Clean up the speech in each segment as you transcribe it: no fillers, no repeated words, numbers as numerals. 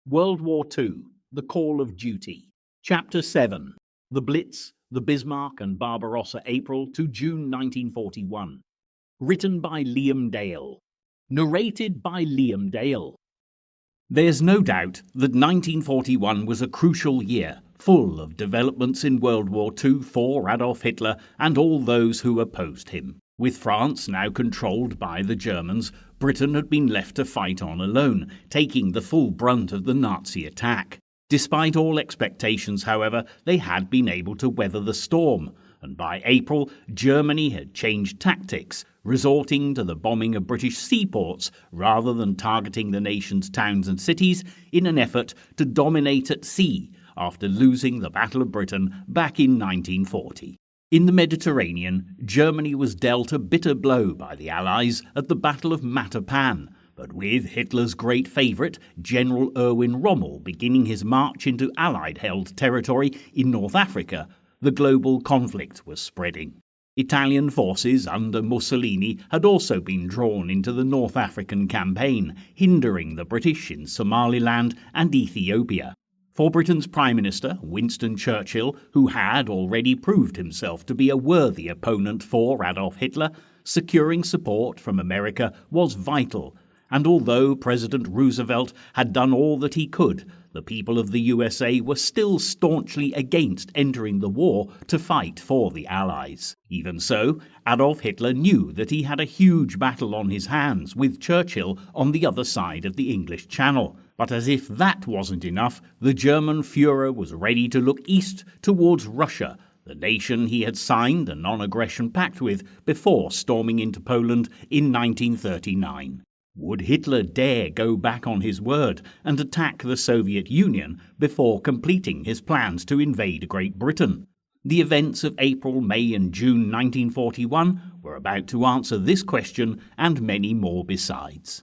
World War II, The Call of Duty. Chapter 7, The Blitz, the Bismarck and Barbarossa, April to June 1941. Written by Liam Dale. Narrated by Liam Dale. There's no doubt that 1941 was a crucial year, full of developments in World War II for Adolf Hitler and all those who opposed him. With France now controlled by the Germans, Britain had been left to fight on alone, taking the full brunt of the Nazi attack. Despite all expectations, however, they had been able to weather the storm, and by April, Germany had changed tactics, resorting to the bombing of British seaports rather than targeting the nation's towns and cities in an effort to dominate at sea after losing the Battle of Britain back in 1940. In the Mediterranean, Germany was dealt a bitter blow by the Allies at the Battle of Matapan, but with Hitler's great favourite, General Erwin Rommel, beginning his march into Allied-held territory in North Africa, the global conflict was spreading. Italian forces under Mussolini had also been drawn into the North African campaign, hindering the British in Somaliland and Ethiopia. For Britain's Prime Minister, Winston Churchill, who had already proved himself to be a worthy opponent for Adolf Hitler, securing support from America was vital, and although President Roosevelt had done all that he could, the people of the USA were still staunchly against entering the war to fight for the Allies. Even so, Adolf Hitler knew that he had a huge battle on his hands with Churchill on the other side of the English Channel. But as if that wasn't enough, the German Fuhrer was ready to look east towards Russia, the nation he had signed a non-aggression pact with before storming into Poland in 1939. Would Hitler dare go back on his word and attack the Soviet Union before completing his plans to invade Great Britain? The events of April, May and June 1941 were about to answer this question and many more besides.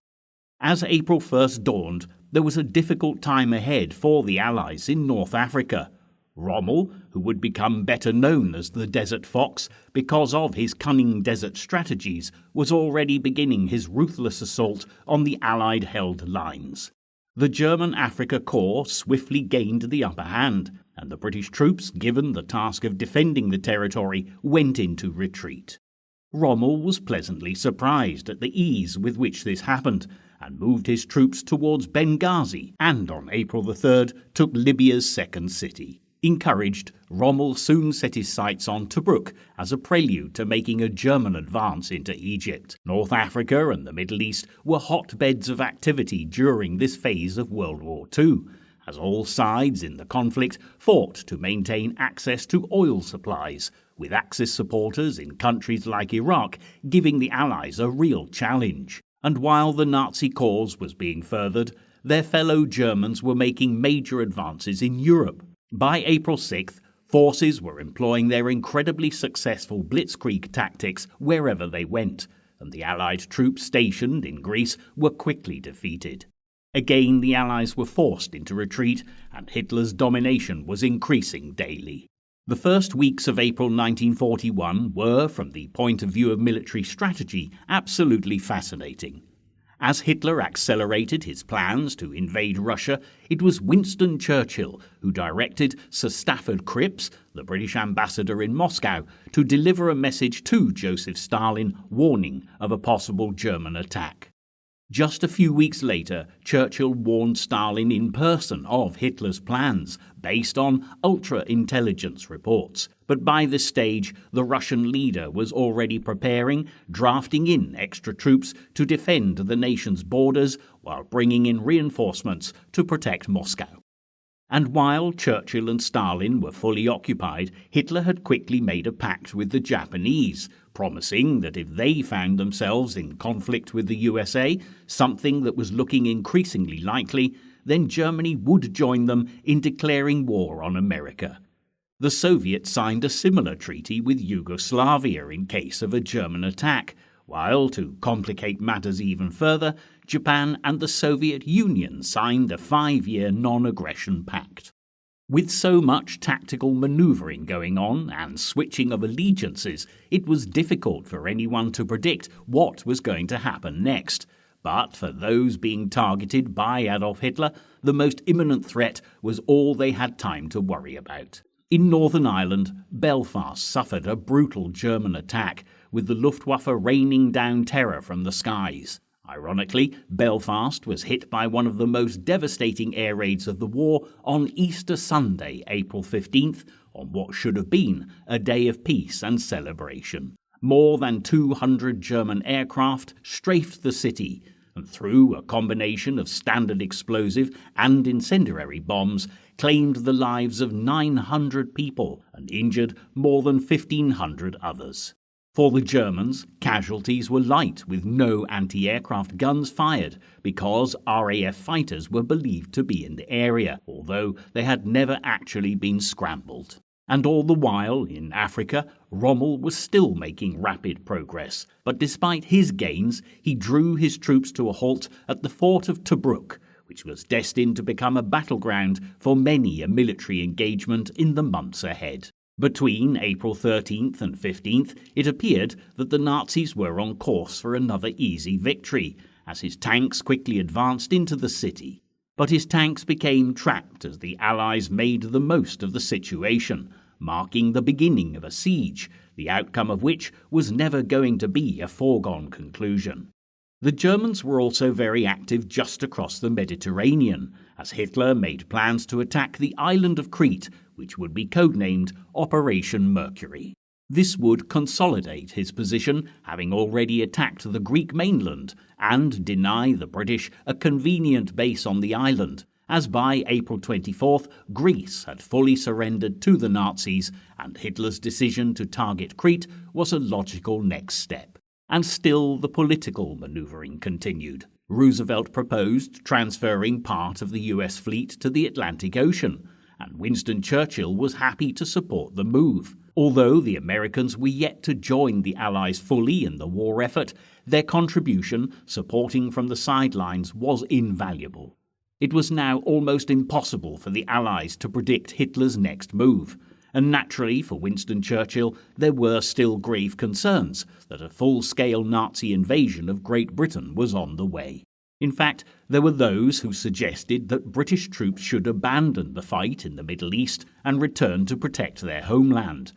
As April 1st dawned, there was a difficult time ahead for the Allies in North Africa. Rommel, who would become better known as the Desert Fox because of his cunning desert strategies, was already beginning his ruthless assault on the Allied-held lines. The German Africa Corps swiftly gained the upper hand, and the British troops, given the task of defending the territory, went into retreat. Rommel was pleasantly surprised at the ease with which this happened, and moved his troops towards Benghazi, and on April the 3rd took Libya's second city. Encouraged, Rommel soon set his sights on Tobruk as a prelude to making a German advance into Egypt. North Africa and the Middle East were hotbeds of activity during this phase of World War II, as all sides in the conflict fought to maintain access to oil supplies, with Axis supporters in countries like Iraq giving the Allies a real challenge. And while the Nazi cause was being furthered, their fellow Germans were making major advances in Europe. By April 6th, forces were employing their incredibly successful blitzkrieg tactics wherever they went, and the Allied troops stationed in Greece were quickly defeated. Again, the Allies were forced into retreat, and Hitler's domination was increasing daily. The first weeks of April 1941 were, from the point of view of military strategy, absolutely fascinating. As Hitler accelerated his plans to invade Russia, it was Winston Churchill who directed Sir Stafford Cripps, the British ambassador in Moscow, to deliver a message to Joseph Stalin warning of a possible German attack. Just a few weeks later, Churchill warned Stalin in person of Hitler's plans, based on ultra-intelligence reports. But by this stage, the Russian leader was already preparing, drafting in extra troops to defend the nation's borders while bringing in reinforcements to protect Moscow. And while Churchill and Stalin were fully occupied, Hitler had quickly made a pact with the Japanese, promising that if they found themselves in conflict with the USA, something that was looking increasingly likely, then Germany would join them in declaring war on America. The Soviets signed a similar treaty with Yugoslavia in case of a German attack, while, to complicate matters even further, Japan and the Soviet Union signed a 5-year non-aggression pact. With so much tactical manoeuvring going on and switching of allegiances, it was difficult for anyone to predict what was going to happen next. But for those being targeted by Adolf Hitler, the most imminent threat was all they had time to worry about. In Northern Ireland, Belfast suffered a brutal German attack, with the Luftwaffe raining down terror from the skies. Ironically, Belfast was hit by one of the most devastating air raids of the war on Easter Sunday, April 15th, on what should have been a day of peace and celebration. More than 200 German aircraft strafed the city, and through a combination of standard explosive and incendiary bombs, claimed the lives of 900 people and injured more than 1,500 others. For the Germans, casualties were light, with no anti-aircraft guns fired, because RAF fighters were believed to be in the area, although they had never actually been scrambled. And all the while, in Africa, Rommel was still making rapid progress, but despite his gains, he drew his troops to a halt at the fort of Tobruk, which was destined to become a battleground for many a military engagement in the months ahead. Between April 13th and 15th, it appeared that the Nazis were on course for another easy victory, as his tanks quickly advanced into the city. But his tanks became trapped as the Allies made the most of the situation, marking the beginning of a siege, the outcome of which was never going to be a foregone conclusion. The Germans were also very active just across the Mediterranean, as Hitler made plans to attack the island of Crete, which would be codenamed Operation Mercury. This would consolidate his position, having already attacked the Greek mainland, and deny the British a convenient base on the island, as by April 24th, Greece had fully surrendered to the Nazis, and Hitler's decision to target Crete was a logical next step. And still the political maneuvering continued. Roosevelt proposed transferring part of the US fleet to the Atlantic Ocean, and Winston Churchill was happy to support the move. Although the Americans were yet to join the Allies fully in the war effort, their contribution, supporting from the sidelines, was invaluable. It was now almost impossible for the Allies to predict Hitler's next move, and naturally for Winston Churchill there were still grave concerns that a full-scale Nazi invasion of Great Britain was on the way. In fact, there were those who suggested that British troops should abandon the fight in the Middle East and return to protect their homeland.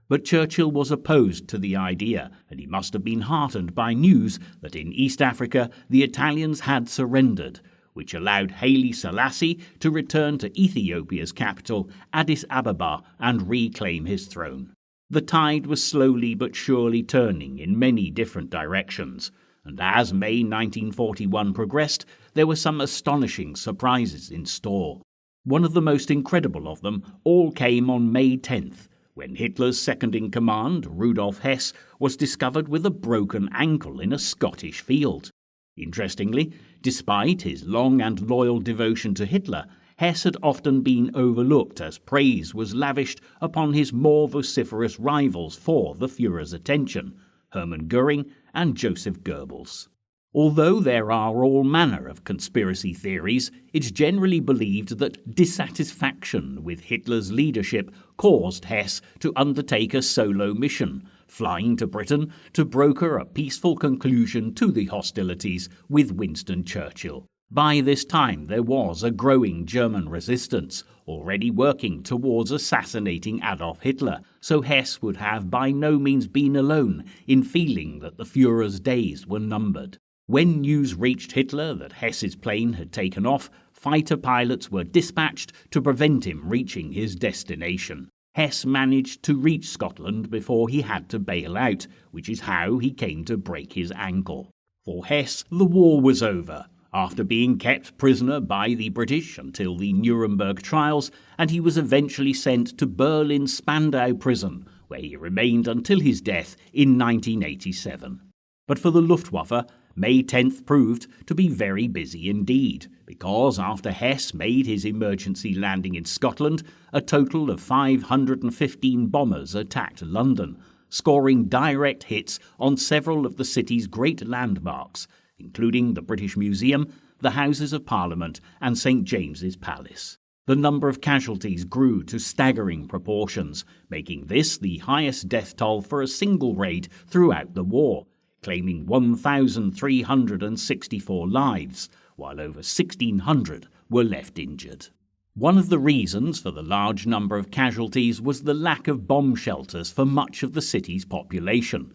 But Churchill was opposed to the idea, and he must have been heartened by news that in East Africa the Italians had surrendered, which allowed Haile Selassie to return to Ethiopia's capital, Addis Ababa, and reclaim his throne. The tide was slowly but surely turning in many different directions, and as May 1941 progressed, there were some astonishing surprises in store. One of the most incredible of them all came on May 10th, when Hitler's second-in-command, Rudolf Hess, was discovered with a broken ankle in a Scottish field. Interestingly, despite his long and loyal devotion to Hitler, Hess had often been overlooked as praise was lavished upon his more vociferous rivals for the Fuhrer's attention, Hermann Göring and Joseph Goebbels. Although there are all manner of conspiracy theories, it's generally believed that dissatisfaction with Hitler's leadership caused Hess to undertake a solo mission, flying to Britain to broker a peaceful conclusion to the hostilities with Winston Churchill. By this time there was a growing German resistance, already working towards assassinating Adolf Hitler, so Hess would have by no means been alone in feeling that the Führer's days were numbered. When news reached Hitler that Hess's plane had taken off, fighter pilots were dispatched to prevent him reaching his destination. Hess managed to reach Scotland before he had to bail out, which is how he came to break his ankle. For Hess, the war was over, after being kept prisoner by the British until the Nuremberg trials, and he was eventually sent to Berlin's Spandau prison, where he remained until his death in 1987. But for the Luftwaffe, May 10th proved to be very busy indeed, because after Hess made his emergency landing in Scotland, a total of 515 bombers attacked London, scoring direct hits on several of the city's great landmarks, including the British Museum, the Houses of Parliament, and St. James's Palace. The number of casualties grew to staggering proportions, making this the highest death toll for a single raid throughout the war, claiming 1,364 lives, while over 1,600 were left injured. One of the reasons for the large number of casualties was the lack of bomb shelters for much of the city's population.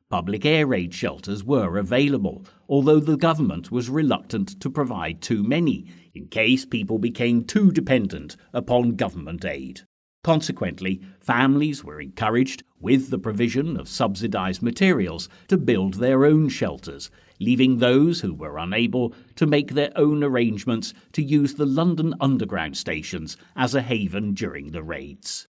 Public air raid shelters were available, although the government was reluctant to provide too many, in case people became too dependent upon government aid. Consequently, families were encouraged, with the provision of subsidized materials, to build their own shelters, leaving those who were unable to make their own arrangements to use the London Underground stations as a haven during the raids.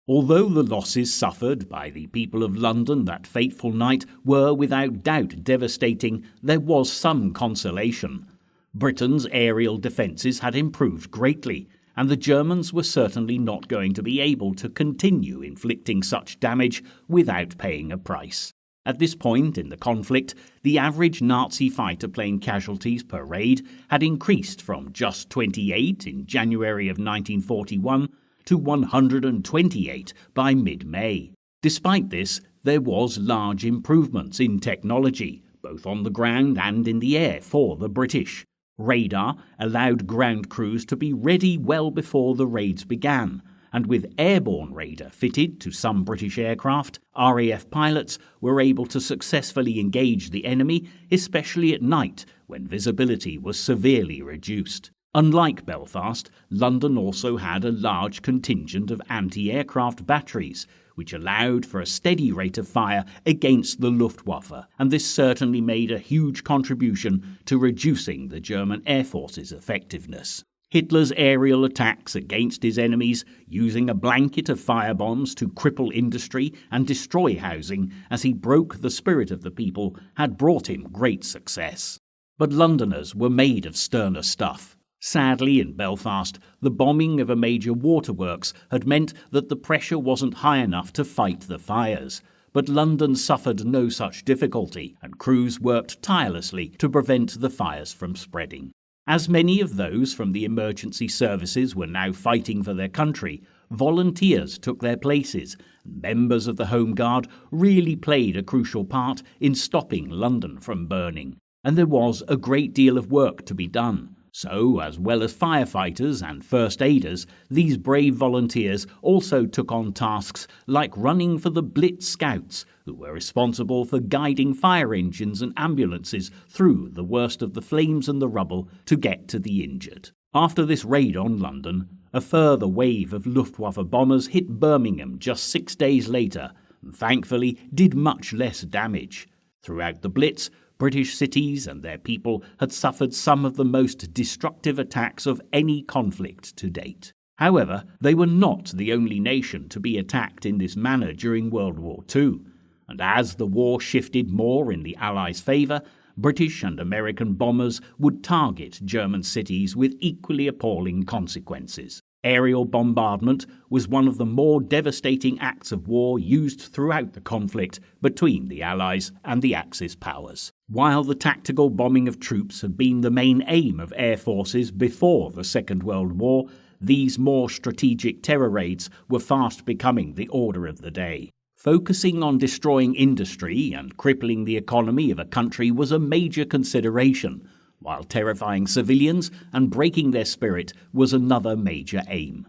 Although the losses suffered by the people of London that fateful night were without doubt devastating, there was some consolation. Britain's aerial defences had improved greatly, and the Germans were certainly not going to be able to continue inflicting such damage without paying a price. At this point in the conflict, the average Nazi fighter plane casualties per raid had increased from just 28 in January of 1941 to 128 by mid-May. Despite this, there was large improvements in technology, both on the ground and in the air, for the British. Radar allowed ground crews to be ready well before the raids began, and with airborne radar fitted to some British aircraft, RAF pilots were able to successfully engage the enemy, especially at night when visibility was severely reduced. Unlike Belfast, London also had a large contingent of anti-aircraft batteries, which allowed for a steady rate of fire against the Luftwaffe, and this certainly made a huge contribution to reducing the German Air Force's effectiveness. Hitler's aerial attacks against his enemies, using a blanket of firebombs to cripple industry and destroy housing as he broke the spirit of the people, had brought him great success. But Londoners were made of sterner stuff. Sadly, in Belfast, the bombing of a major waterworks had meant that the pressure wasn't high enough to fight the fires. But London suffered no such difficulty, and crews worked tirelessly to prevent the fires from spreading. As many of those from the emergency services were now fighting for their country, volunteers took their places, and members of the Home Guard really played a crucial part in stopping London from burning. And there was a great deal of work to be done. So, as well as firefighters and first aiders, these brave volunteers also took on tasks like running for the Blitz scouts, who were responsible for guiding fire engines and ambulances through the worst of the flames and the rubble to get to the injured. After this raid on London, a further wave of Luftwaffe bombers hit Birmingham just 6 days later, and thankfully did much less damage. Throughout the Blitz, British cities and their people had suffered some of the most destructive attacks of any conflict to date. However, they were not the only nation to be attacked in this manner during World War II, and as the war shifted more in the Allies' favour, British and American bombers would target German cities with equally appalling consequences. Aerial bombardment was one of the more devastating acts of war used throughout the conflict between the Allies and the Axis powers. While the tactical bombing of troops had been the main aim of air forces before the Second World War, these more strategic terror raids were fast becoming the order of the day. Focusing on destroying industry and crippling the economy of a country was a major consideration, while terrifying civilians and breaking their spirit was another major aim.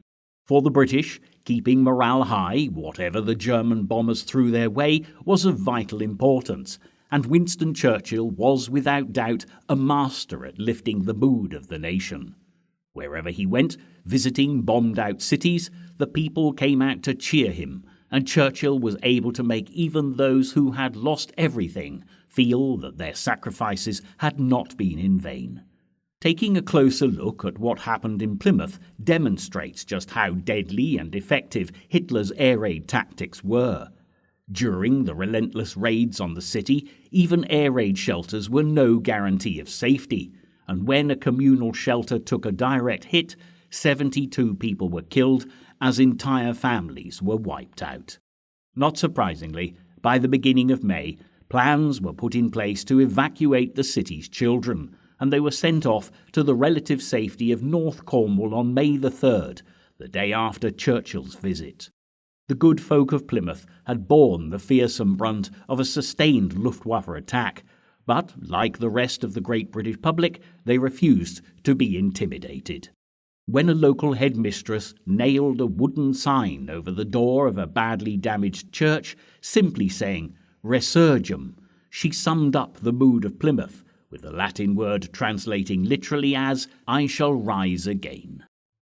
For the British, keeping morale high, whatever the German bombers threw their way, was of vital importance, and Winston Churchill was without doubt a master at lifting the mood of the nation. Wherever he went, visiting bombed-out cities, the people came out to cheer him, and Churchill was able to make even those who had lost everything feel that their sacrifices had not been in vain. Taking a closer look at what happened in Plymouth demonstrates just how deadly and effective Hitler's air raid tactics were. During the relentless raids on the city, even air raid shelters were no guarantee of safety, and when a communal shelter took a direct hit, 72 people were killed as entire families were wiped out. Not surprisingly, by the beginning of May, plans were put in place to evacuate the city's children, and they were sent off to the relative safety of North Cornwall on May the 3rd, the day after Churchill's visit. The good folk of Plymouth had borne the fearsome brunt of a sustained Luftwaffe attack, but, like the rest of the great British public, they refused to be intimidated. When a local headmistress nailed a wooden sign over the door of a badly damaged church, simply saying "Resurgam," she summed up the mood of Plymouth, with the Latin word translating literally as "I shall rise again."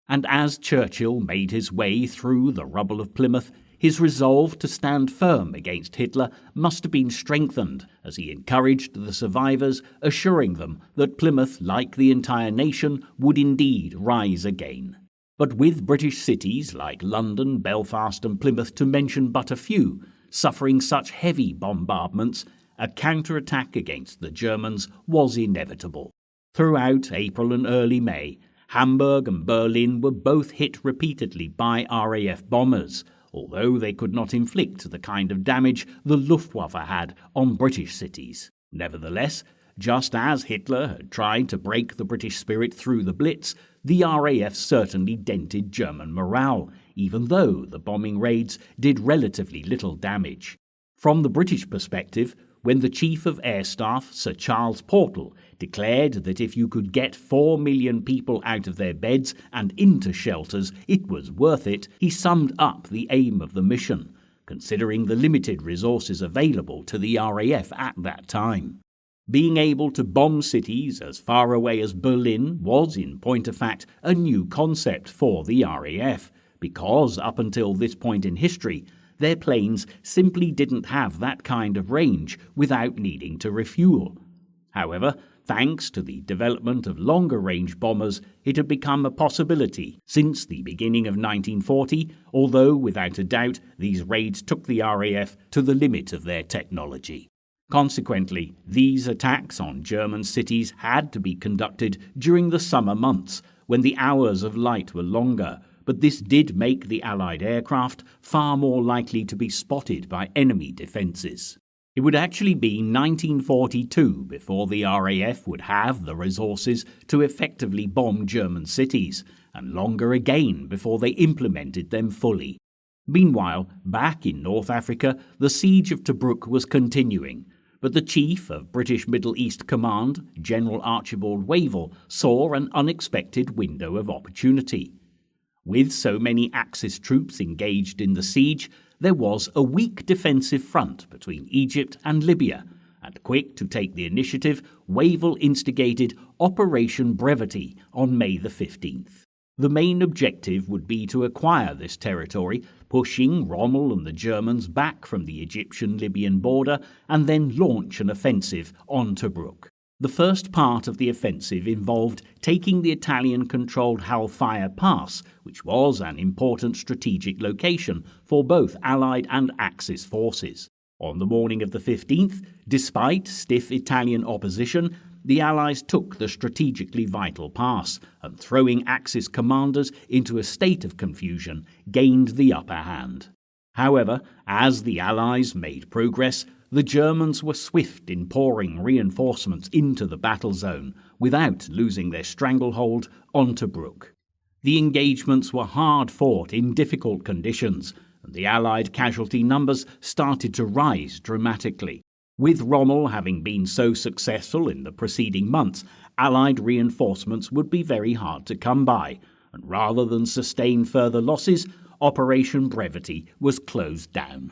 And as Churchill made his way through the rubble of Plymouth, his resolve to stand firm against Hitler must have been strengthened as he encouraged the survivors, assuring them that Plymouth, like the entire nation, would indeed rise again. But with British cities like London, Belfast and Plymouth, to mention but a few, suffering such heavy bombardments, a counterattack against the Germans was inevitable. Throughout April and early May, Hamburg and Berlin were both hit repeatedly by RAF bombers, although they could not inflict the kind of damage the Luftwaffe had on British cities. Nevertheless, just as Hitler had tried to break the British spirit through the Blitz, the RAF certainly dented German morale, even though the bombing raids did relatively little damage. From the British perspective, when the Chief of Air Staff, Sir Charles Portal, declared that if you could get 4 million people out of their beds and into shelters, it was worth it, he summed up the aim of the mission, considering the limited resources available to the RAF at that time. Being able to bomb cities as far away as Berlin was, in point of fact, a new concept for the RAF, because up until this point in history, their planes simply didn't have that kind of range without needing to refuel. However, thanks to the development of longer-range bombers, it had become a possibility since the beginning of 1940, although without a doubt these raids took the RAF to the limit of their technology. Consequently, these attacks on German cities had to be conducted during the summer months, when the hours of light were longer, but this did make the Allied aircraft far more likely to be spotted by enemy defences. It would actually be 1942 before the RAF would have the resources to effectively bomb German cities, and longer again before they implemented them fully. Meanwhile, back in North Africa, the siege of Tobruk was continuing, but the Chief of British Middle East Command, General Archibald Wavell, saw an unexpected window of opportunity. With so many Axis troops engaged in the siege, there was a weak defensive front between Egypt and Libya, and quick to take the initiative, Wavell instigated Operation Brevity on May the 15th. The main objective would be to acquire this territory, pushing Rommel and the Germans back from the Egyptian-Libyan border, and then launch an offensive on Tobruk. The first part of the offensive involved taking the Italian-controlled Halfaya Pass, which was an important strategic location for both Allied and Axis forces. On the morning of the 15th, despite stiff Italian opposition, the Allies took the strategically vital pass and, throwing Axis commanders into a state of confusion, gained the upper hand. However, as the Allies made progress, the Germans were swift in pouring reinforcements into the battle zone without losing their stranglehold on Tobruk. The engagements were hard fought in difficult conditions, and the Allied casualty numbers started to rise dramatically. With Rommel having been so successful in the preceding months, Allied reinforcements would be very hard to come by, and rather than sustain further losses, Operation Brevity was closed down.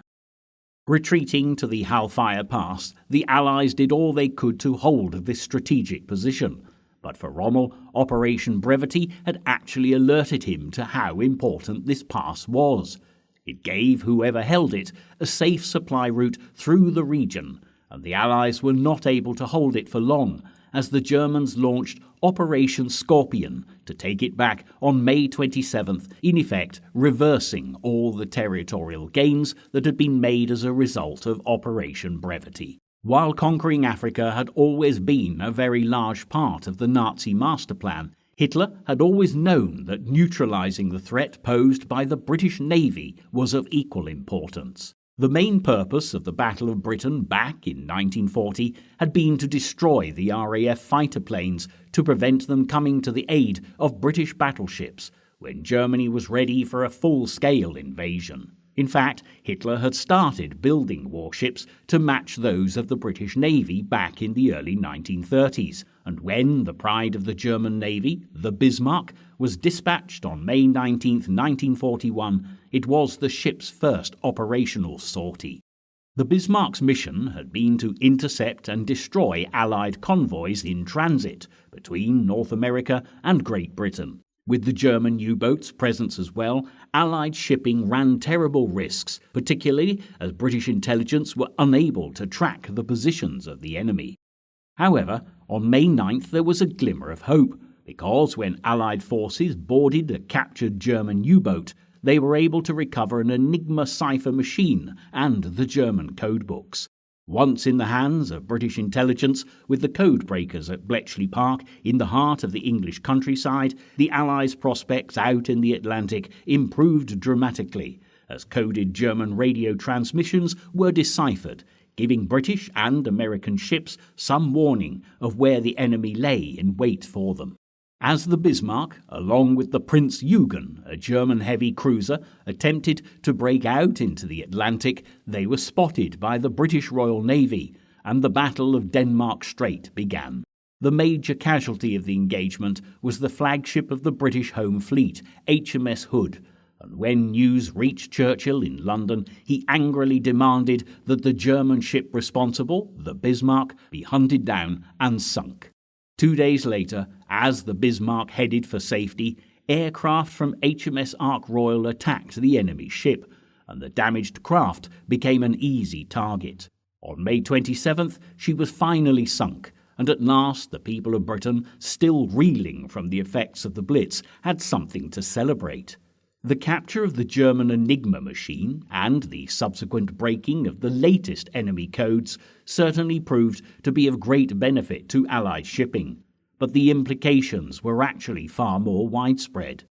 Retreating to the Halfaya Pass, the Allies did all they could to hold this strategic position, but for Rommel, Operation Brevity had actually alerted him to how important this pass was. It gave whoever held it a safe supply route through the region, and the Allies were not able to hold it for long, as the Germans launched Operation Scorpion to take it back on May 27th, in effect reversing all the territorial gains that had been made as a result of Operation Brevity. While conquering Africa had always been a very large part of the Nazi master plan, Hitler had always known that neutralizing the threat posed by the British Navy was of equal importance. The main purpose of the Battle of Britain back in 1940 had been to destroy the RAF fighter planes to prevent them coming to the aid of British battleships when Germany was ready for a full-scale invasion. In fact, Hitler had started building warships to match those of the British Navy back in the early 1930s, and when the pride of the German Navy, the Bismarck, was dispatched on May 19, 1941, it was the ship's first operational sortie. The Bismarck's mission had been to intercept and destroy Allied convoys in transit between North America and Great Britain. With the German U-boats' presence as well, Allied shipping ran terrible risks, particularly as British intelligence were unable to track the positions of the enemy. However, on May 9th there was a glimmer of hope, because when Allied forces boarded a captured German U-boat, they were able to recover an Enigma cipher machine and the German codebooks. Once in the hands of British intelligence, with the code breakers at Bletchley Park in the heart of the English countryside, the Allies' prospects out in the Atlantic improved dramatically, as coded German radio transmissions were deciphered, giving British and American ships some warning of where the enemy lay in wait for them. As the Bismarck, along with the Prinz Eugen, a German heavy cruiser, attempted to break out into the Atlantic, they were spotted by the British Royal Navy, and the Battle of Denmark Strait began. The major casualty of the engagement was the flagship of the British Home Fleet, HMS Hood, and when news reached Churchill in London, he angrily demanded that the German ship responsible, the Bismarck, be hunted down and sunk. 2 days later, as the Bismarck headed for safety, aircraft from HMS Ark Royal attacked the enemy ship, and the damaged craft became an easy target. On May 27th, she was finally sunk, and at last the people of Britain, still reeling from the effects of the Blitz, had something to celebrate. The capture of the German Enigma machine and the subsequent breaking of the latest enemy codes certainly proved to be of great benefit to Allied shipping, but the implications were actually far more widespread.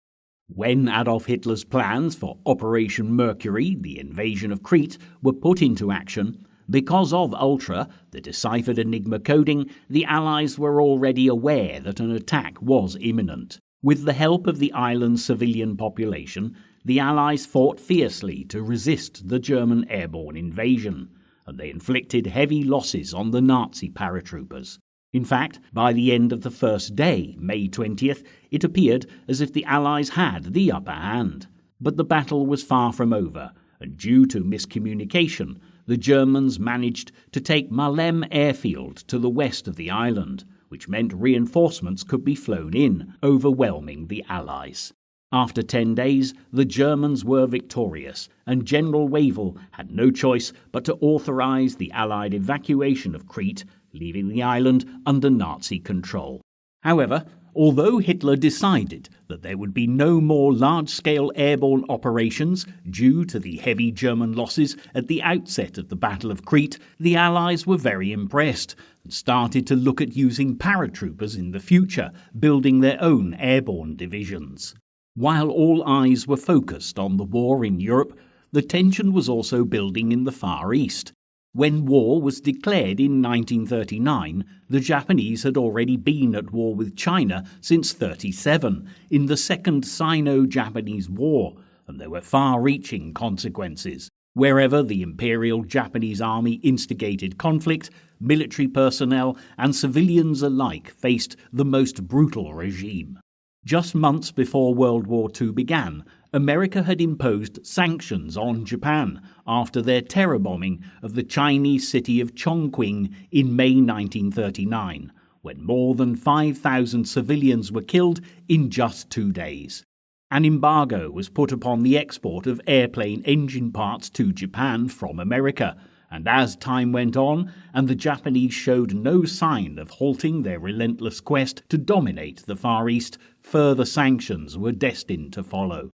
When Adolf Hitler's plans for Operation Mercury, the invasion of Crete, were put into action, because of Ultra, the deciphered Enigma coding, the Allies were already aware that an attack was imminent. With the help of the island's civilian population, the Allies fought fiercely to resist the German airborne invasion, and they inflicted heavy losses on the Nazi paratroopers. In fact, by the end of the first day, May 20th, it appeared as if the Allies had the upper hand. But the battle was far from over, and due to miscommunication, the Germans managed to take Malem airfield to the west of the island, which meant reinforcements could be flown in, overwhelming the Allies. After 10 days, the Germans were victorious, and General Wavell had no choice but to authorize the Allied evacuation of Crete, leaving the island under Nazi control. However, although Hitler decided that there would be no more large-scale airborne operations due to the heavy German losses at the outset of the Battle of Crete, the Allies were very impressed and started to look at using paratroopers in the future, building their own airborne divisions. While all eyes were focused on the war in Europe, the tension was also building in the Far East. When war was declared in 1939, the Japanese had already been at war with China since 1937, in the Second Sino-Japanese War, and there were far-reaching consequences. Wherever the Imperial Japanese Army instigated conflict, military personnel and civilians alike faced the most brutal regime. Just months before World War II began, America had imposed sanctions on Japan after their terror bombing of the Chinese city of Chongqing in May 1939, when more than 5,000 civilians were killed in just 2 days. An embargo was put upon the export of airplane engine parts to Japan from America, and as time went on and the Japanese showed no sign of halting their relentless quest to dominate the Far East, further sanctions were destined to follow.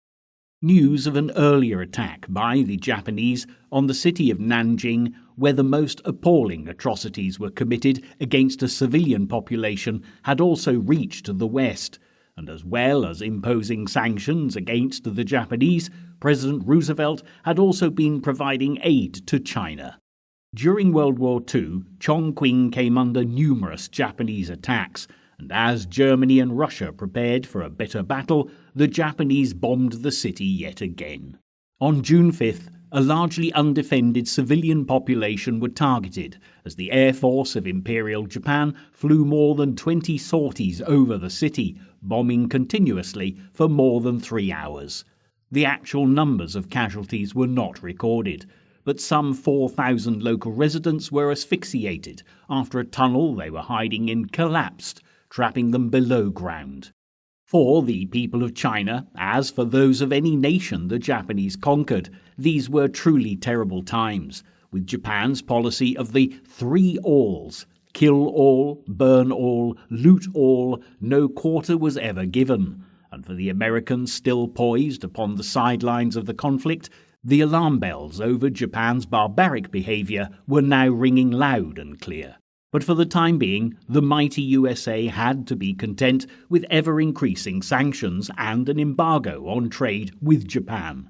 News of an earlier attack by the Japanese on the city of Nanjing, where the most appalling atrocities were committed against a civilian population, had also reached the West, and as well as imposing sanctions against the Japanese, President Roosevelt had also been providing aid to China. During World War II, Chongqing came under numerous Japanese attacks, and as Germany and Russia prepared for a bitter battle, the Japanese bombed the city yet again. On June 5th, a largely undefended civilian population were targeted as the Air Force of Imperial Japan flew more than 20 sorties over the city, bombing continuously for more than 3 hours. The actual numbers of casualties were not recorded, but some 4,000 local residents were asphyxiated after a tunnel they were hiding in collapsed, trapping them below ground. For the people of China, as for those of any nation the Japanese conquered, these were truly terrible times, with Japan's policy of the 3 alls: kill all, burn all, loot all, no quarter was ever given. And for the Americans still poised upon the sidelines of the conflict, the alarm bells over Japan's barbaric behaviour were now ringing loud and clear. But for the time being, the mighty USA had to be content with ever-increasing sanctions and an embargo on trade with Japan.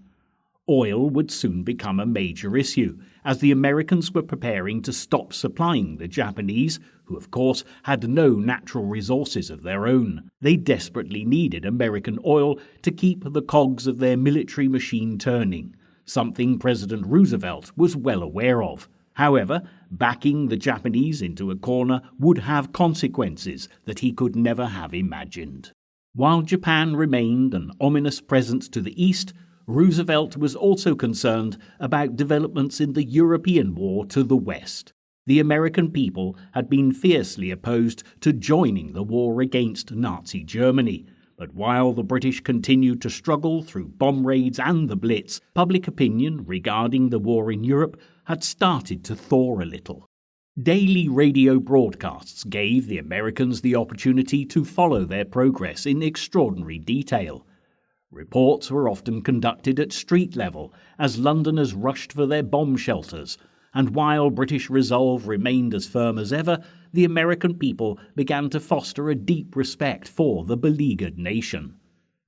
Oil would soon become a major issue, as the Americans were preparing to stop supplying the Japanese, who of course had no natural resources of their own. They desperately needed American oil to keep the cogs of their military machine turning, something President Roosevelt was well aware of. However, backing the Japanese into a corner would have consequences that he could never have imagined. While Japan remained an ominous presence to the east, Roosevelt was also concerned about developments in the European war to the west. The American people had been fiercely opposed to joining the war against Nazi Germany, but while the British continued to struggle through bomb raids and the Blitz, public opinion regarding the war in Europe had started to thaw a little. Daily radio broadcasts gave the Americans the opportunity to follow their progress in extraordinary detail. Reports were often conducted at street level as Londoners rushed for their bomb shelters, and while British resolve remained as firm as ever, the American people began to foster a deep respect for the beleaguered nation.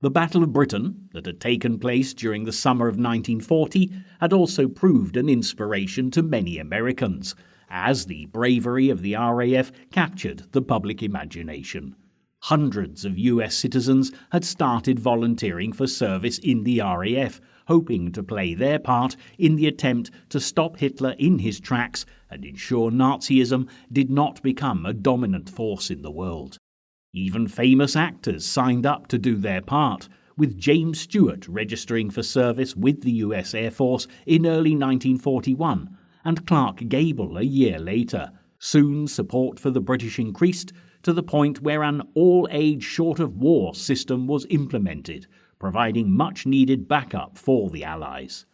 The Battle of Britain, that had taken place during the summer of 1940, had also proved an inspiration to many Americans, as the bravery of the RAF captured the public imagination. Hundreds of US citizens had started volunteering for service in the RAF, hoping to play their part in the attempt to stop Hitler in his tracks and ensure Nazism did not become a dominant force in the world. Even famous actors signed up to do their part, with James Stewart registering for service with the US Air Force in early 1941, and Clark Gable a year later. Soon support for the British increased to the point where an all-age short-of-war system was implemented, providing much-needed backup for the Allies.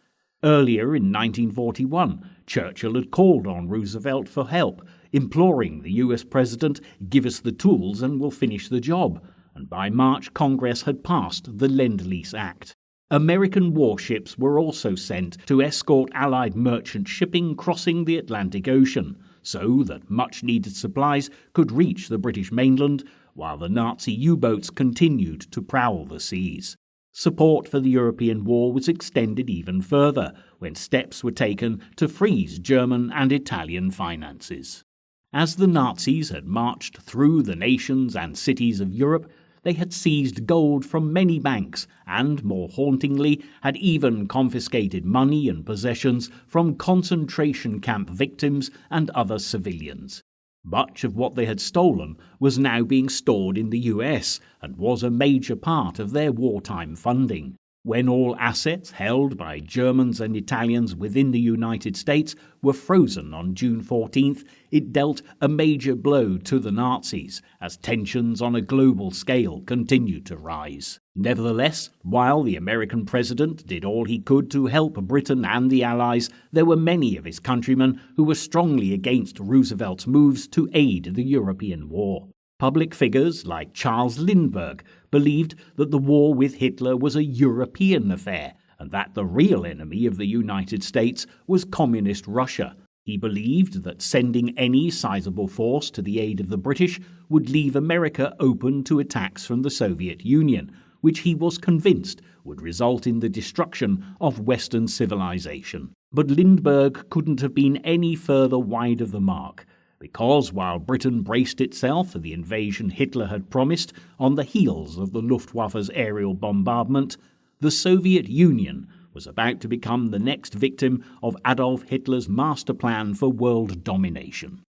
Earlier in 1941, Churchill had called on Roosevelt for help, imploring the US president, "Give us the tools and we'll finish the job," and by March Congress had passed the Lend-Lease Act. American warships were also sent to escort Allied merchant shipping crossing the Atlantic Ocean, so that much-needed supplies could reach the British mainland, while the Nazi U-boats continued to prowl the seas. Support for the European war was extended even further, when steps were taken to freeze German and Italian finances. As the Nazis had marched through the nations and cities of Europe, they had seized gold from many banks and, more hauntingly, had even confiscated money and possessions from concentration camp victims and other civilians. Much of what they had stolen was now being stored in the US and was a major part of their wartime funding. When all assets held by Germans and Italians within the United States were frozen on June 14th, it dealt a major blow to the Nazis as tensions on a global scale continued to rise. Nevertheless, while the American president did all he could to help Britain and the Allies, there were many of his countrymen who were strongly against Roosevelt's moves to aid the European war. Public figures like Charles Lindbergh believed that the war with Hitler was a European affair and that the real enemy of the United States was Communist Russia. He believed that sending any sizable force to the aid of the British would leave America open to attacks from the Soviet Union, which he was convinced would result in the destruction of Western civilization. But Lindbergh couldn't have been any further wide of the mark, because while Britain braced itself for the invasion Hitler had promised on the heels of the Luftwaffe's aerial bombardment, the Soviet Union was about to become the next victim of Adolf Hitler's master plan for world domination.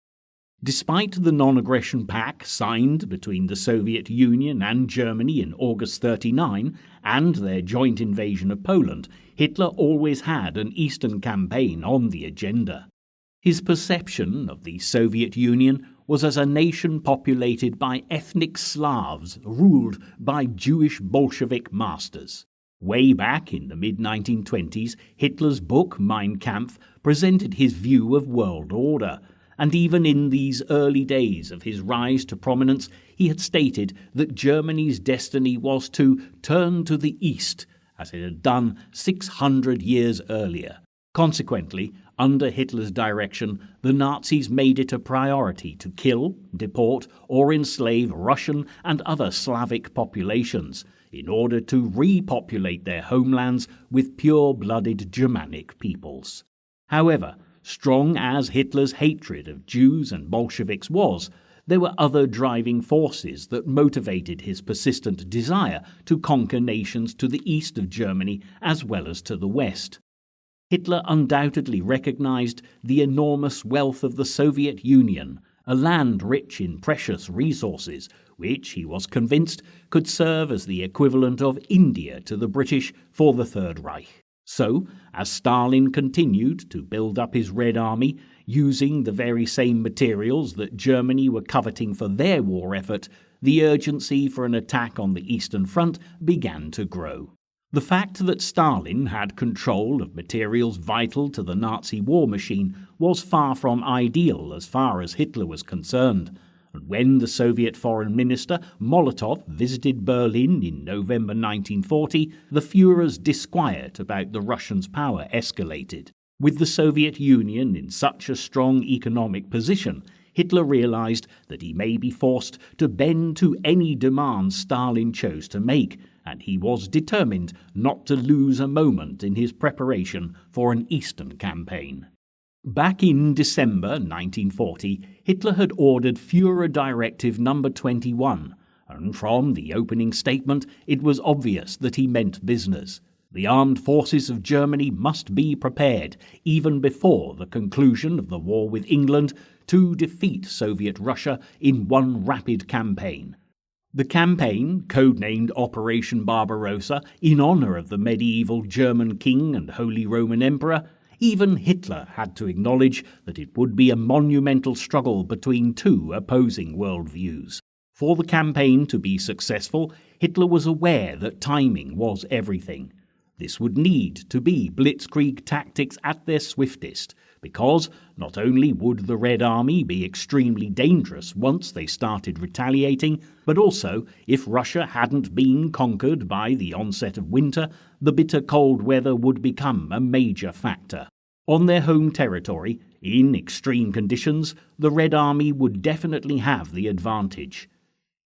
Despite the non-aggression pact signed between the Soviet Union and Germany in August 1939 and their joint invasion of Poland, Hitler always had an Eastern campaign on the agenda. His perception of the Soviet Union was as a nation populated by ethnic Slavs ruled by Jewish Bolshevik masters. Way back in the mid-1920s, Hitler's book Mein Kampf presented his view of world order, and even in these early days of his rise to prominence, he had stated that Germany's destiny was to turn to the east, as it had done 600 years earlier. Consequently, under Hitler's direction, the Nazis made it a priority to kill, deport, or enslave Russian and other Slavic populations in order to repopulate their homelands with pure-blooded Germanic peoples. However, strong as Hitler's hatred of Jews and Bolsheviks was, there were other driving forces that motivated his persistent desire to conquer nations to the east of Germany as well as to the west. Hitler undoubtedly recognized the enormous wealth of the Soviet Union, a land rich in precious resources, which he was convinced could serve as the equivalent of India to the British for the Third Reich. So, as Stalin continued to build up his Red Army, using the very same materials that Germany were coveting for their war effort, the urgency for an attack on the Eastern Front began to grow. The fact that Stalin had control of materials vital to the Nazi war machine was far from ideal as far as Hitler was concerned. And when the Soviet Foreign Minister Molotov visited Berlin in November 1940, the Fuhrer's disquiet about the Russians' power escalated. With the Soviet Union in such a strong economic position, Hitler realized that he may be forced to bend to any demands Stalin chose to make, and he was determined not to lose a moment in his preparation for an Eastern campaign. Back in December 1940, Hitler had ordered Fuhrer Directive No. 21, and from the opening statement it was obvious that he meant business. The armed forces of Germany must be prepared, even before the conclusion of the war with England, to defeat Soviet Russia in one rapid campaign. The campaign, codenamed Operation Barbarossa in honor of the medieval German king and Holy Roman Emperor, even Hitler had to acknowledge that it would be a monumental struggle between two opposing worldviews. For the campaign to be successful, Hitler was aware that timing was everything. This would need to be blitzkrieg tactics at their swiftest, because not only would the Red Army be extremely dangerous once they started retaliating, but also, if Russia hadn't been conquered by the onset of winter, the bitter cold weather would become a major factor. On their home territory, in extreme conditions, the Red Army would definitely have the advantage.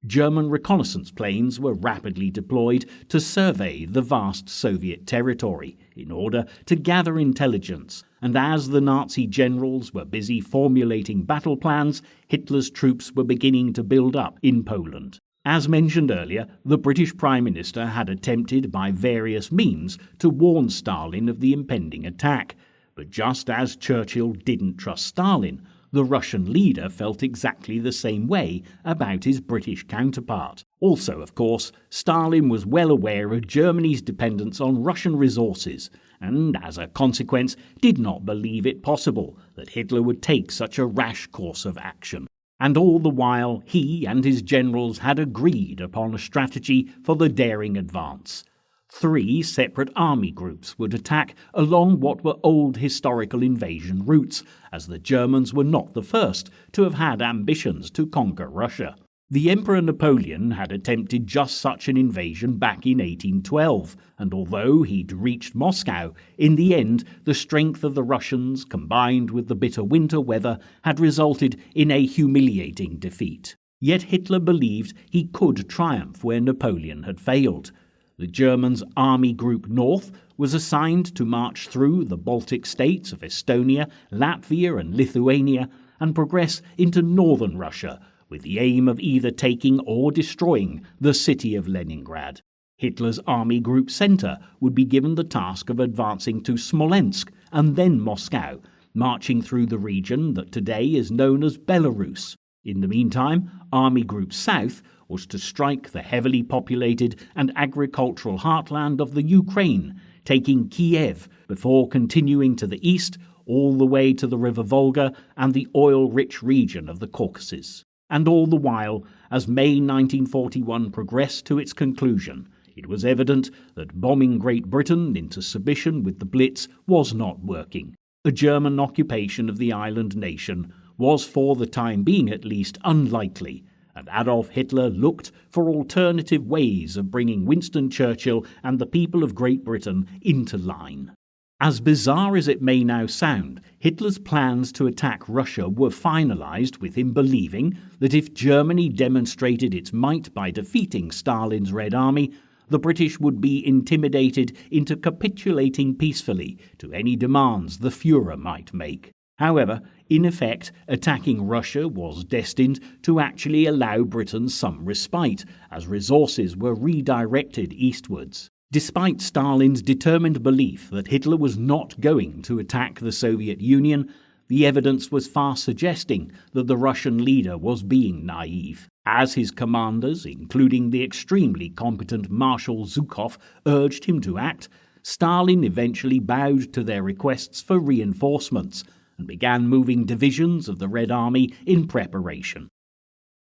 German reconnaissance planes were rapidly deployed to survey the vast Soviet territory in order to gather intelligence, and as the Nazi generals were busy formulating battle plans, Hitler's troops were beginning to build up in Poland. As mentioned earlier, the British Prime Minister had attempted by various means to warn Stalin of the impending attack, but just as Churchill didn't trust Stalin, the Russian leader felt exactly the same way about his British counterpart. Also, of course, Stalin was well aware of Germany's dependence on Russian resources, and as a consequence did not believe it possible that Hitler would take such a rash course of action. And all the while, he and his generals had agreed upon a strategy for the daring advance. 3 separate army groups would attack along what were old historical invasion routes, as the Germans were not the first to have had ambitions to conquer Russia. The Emperor Napoleon had attempted just such an invasion back in 1812, and although he'd reached Moscow, in the end the strength of the Russians, combined with the bitter winter weather, had resulted in a humiliating defeat. Yet Hitler believed he could triumph where Napoleon had failed. The Germans' Army Group North was assigned to march through the Baltic states of Estonia, Latvia and Lithuania and progress into northern Russia with the aim of either taking or destroying the city of Leningrad. Hitler's Army Group Center would be given the task of advancing to Smolensk and then Moscow, marching through the region that today is known as Belarus. In the meantime, Army Group South was to strike the heavily populated and agricultural heartland of the Ukraine, taking Kiev before continuing to the east all the way to the River Volga and the oil-rich region of the Caucasus. And all the while, as May 1941 progressed to its conclusion, it was evident that bombing Great Britain into submission with the Blitz was not working. A German occupation of the island nation was, for the time being at least, unlikely, and Adolf Hitler looked for alternative ways of bringing Winston Churchill and the people of Great Britain into line. As bizarre as it may now sound, Hitler's plans to attack Russia were finalized with him believing that if Germany demonstrated its might by defeating Stalin's Red Army, the British would be intimidated into capitulating peacefully to any demands the Fuhrer might make. However, in effect, attacking Russia was destined to actually allow Britain some respite, as resources were redirected eastwards. Despite Stalin's determined belief that Hitler was not going to attack the Soviet Union, the evidence was far suggesting that the Russian leader was being naive. As his commanders, including the extremely competent Marshal Zhukov, urged him to act, Stalin eventually bowed to their requests for reinforcements and began moving divisions of the Red Army in preparation.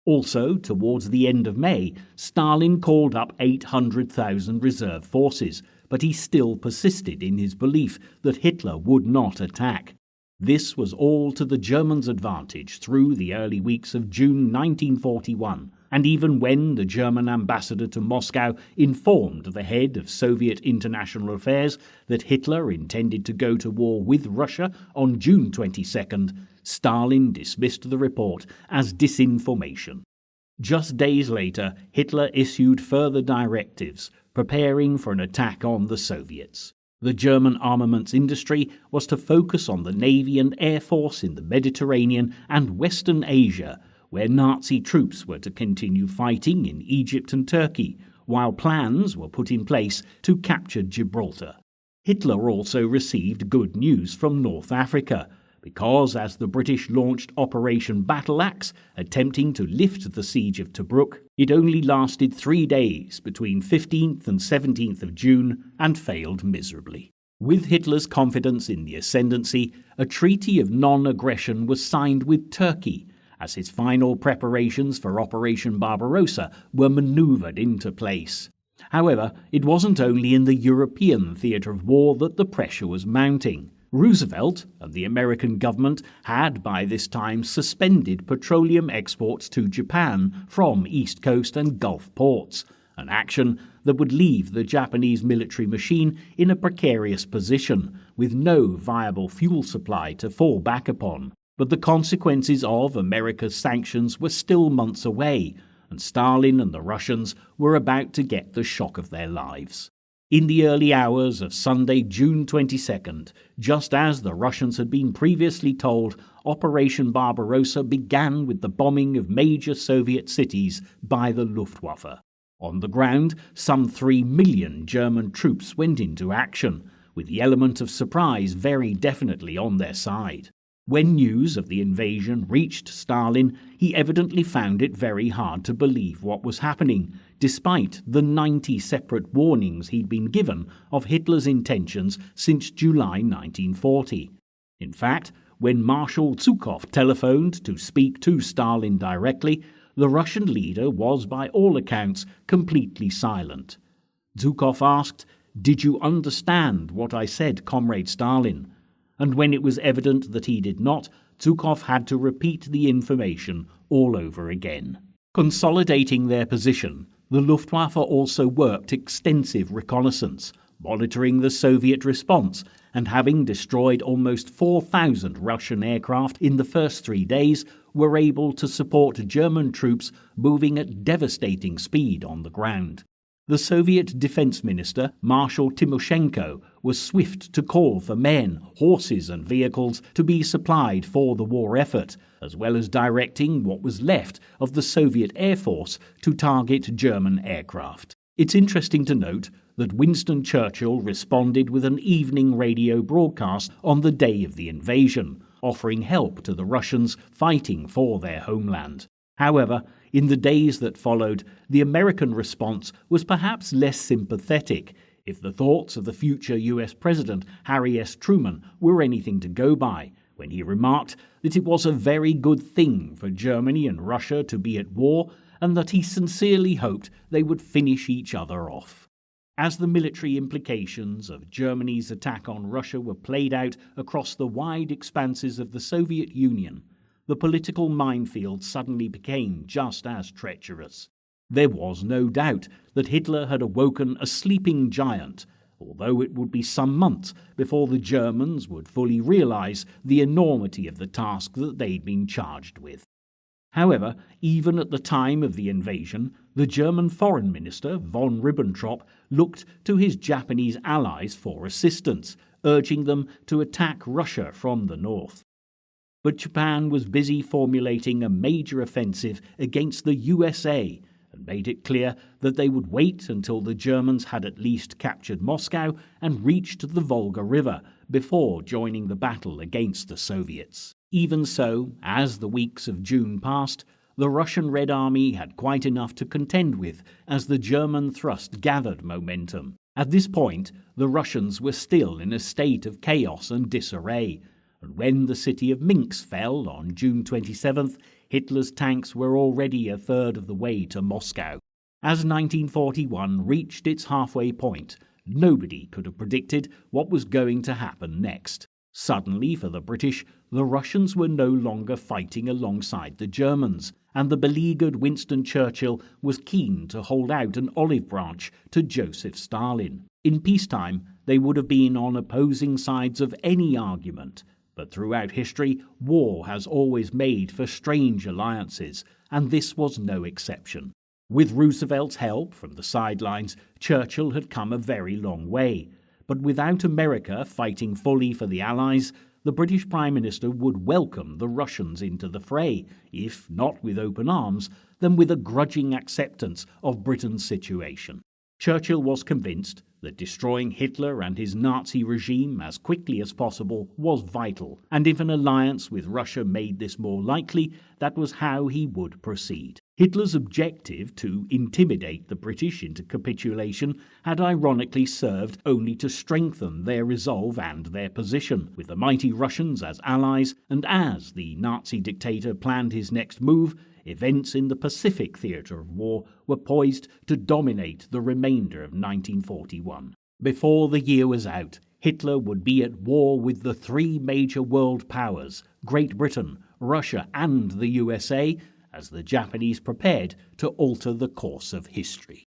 Also, towards the end of May, Stalin called up 800,000 reserve forces, but he still persisted in his belief that Hitler would not attack. This was all to the Germans' advantage through the early weeks of June 1941, and even when the German ambassador to Moscow informed the head of Soviet international affairs that Hitler intended to go to war with Russia on June 22nd, Stalin dismissed the report as disinformation. Just days later, Hitler issued further directives, preparing for an attack on the Soviets. The German armaments industry was to focus on the Navy and Air Force in the Mediterranean and Western Asia, where Nazi troops were to continue fighting in Egypt and Turkey, while plans were put in place to capture Gibraltar. Hitler also received good news from North Africa, because as the British launched Operation Barbarossa, attempting to lift the siege of Tobruk, it only lasted 3 days between 15th and 17th of June and failed miserably. With Hitler's confidence in the ascendancy, a treaty of non-aggression was signed with Turkey, as his final preparations for Operation Barbarossa were manoeuvred into place. However, it wasn't only in the European theatre of war that the pressure was mounting. Roosevelt and the American government had by this time suspended petroleum exports to Japan from East Coast and Gulf ports, an action that would leave the Japanese military machine in a precarious position, with no viable fuel supply to fall back upon. But the consequences of America's sanctions were still months away, and Stalin and the Russians were about to get the shock of their lives. In the early hours of Sunday, June 22nd, just as the Russians had been previously told, Operation Barbarossa began with the bombing of major Soviet cities by the Luftwaffe. On the ground, some 3 million German troops went into action, with the element of surprise very definitely on their side. When news of the invasion reached Stalin, he evidently found it very hard to believe what was happening, despite the 90 separate warnings he'd been given of Hitler's intentions since July 1940. In fact, when Marshal Zhukov telephoned to speak to Stalin directly, the Russian leader was, by all accounts, completely silent. Zhukov asked, "Did you understand what I said, Comrade Stalin?" And when it was evident that he did not, Zhukov had to repeat the information all over again. Consolidating their position, the Luftwaffe also worked extensive reconnaissance, monitoring the Soviet response, and having destroyed almost 4,000 Russian aircraft in the first 3 days, were able to support German troops moving at devastating speed on the ground. The Soviet Defense Minister, Marshal Timoshenko, was swift to call for men, horses and vehicles to be supplied for the war effort, as well as directing what was left of the Soviet Air Force to target German aircraft. It's interesting to note that Winston Churchill responded with an evening radio broadcast on the day of the invasion, offering help to the Russians fighting for their homeland. However, in the days that followed, the American response was perhaps less sympathetic, if the thoughts of the future US President Harry S. Truman were anything to go by, when he remarked that it was a very good thing for Germany and Russia to be at war, and that he sincerely hoped they would finish each other off. As the military implications of Germany's attack on Russia were played out across the wide expanses of the Soviet Union, the political minefield suddenly became just as treacherous. There was no doubt that Hitler had awoken a sleeping giant, although it would be some months before the Germans would fully realize the enormity of the task that they'd been charged with. However, even at the time of the invasion, the German foreign minister, von Ribbentrop, looked to his Japanese allies for assistance, urging them to attack Russia from the north. But Japan was busy formulating a major offensive against the USA, and made it clear that they would wait until the Germans had at least captured Moscow and reached the Volga River before joining the battle against the Soviets. Even so, as the weeks of June passed, the Russian Red Army had quite enough to contend with as the German thrust gathered momentum. At this point, the Russians were still in a state of chaos and disarray, and when the city of Minsk fell on June 27th, Hitler's tanks were already a third of the way to Moscow. As 1941 reached its halfway point, nobody could have predicted what was going to happen next. Suddenly, for the British, the Russians were no longer fighting alongside the Germans, and the beleaguered Winston Churchill was keen to hold out an olive branch to Joseph Stalin. In peacetime, they would have been on opposing sides of any argument, but throughout history, war has always made for strange alliances, and this was no exception. With Roosevelt's help from the sidelines, Churchill had come a very long way. But without America fighting fully for the Allies, the British Prime Minister would welcome the Russians into the fray, if not with open arms, then with a grudging acceptance of Britain's situation. Churchill was convinced that destroying Hitler and his Nazi regime as quickly as possible was vital, and if an alliance with Russia made this more likely, that was how he would proceed. Hitler's objective to intimidate the British into capitulation had ironically served only to strengthen their resolve and their position, with the mighty Russians as allies, and as the Nazi dictator planned his next move, events in the Pacific theatre of war were poised to dominate the remainder of 1941. Before the year was out, Hitler would be at war with the three major world powers, Great Britain, Russia and the USA, as the Japanese prepared to alter the course of history.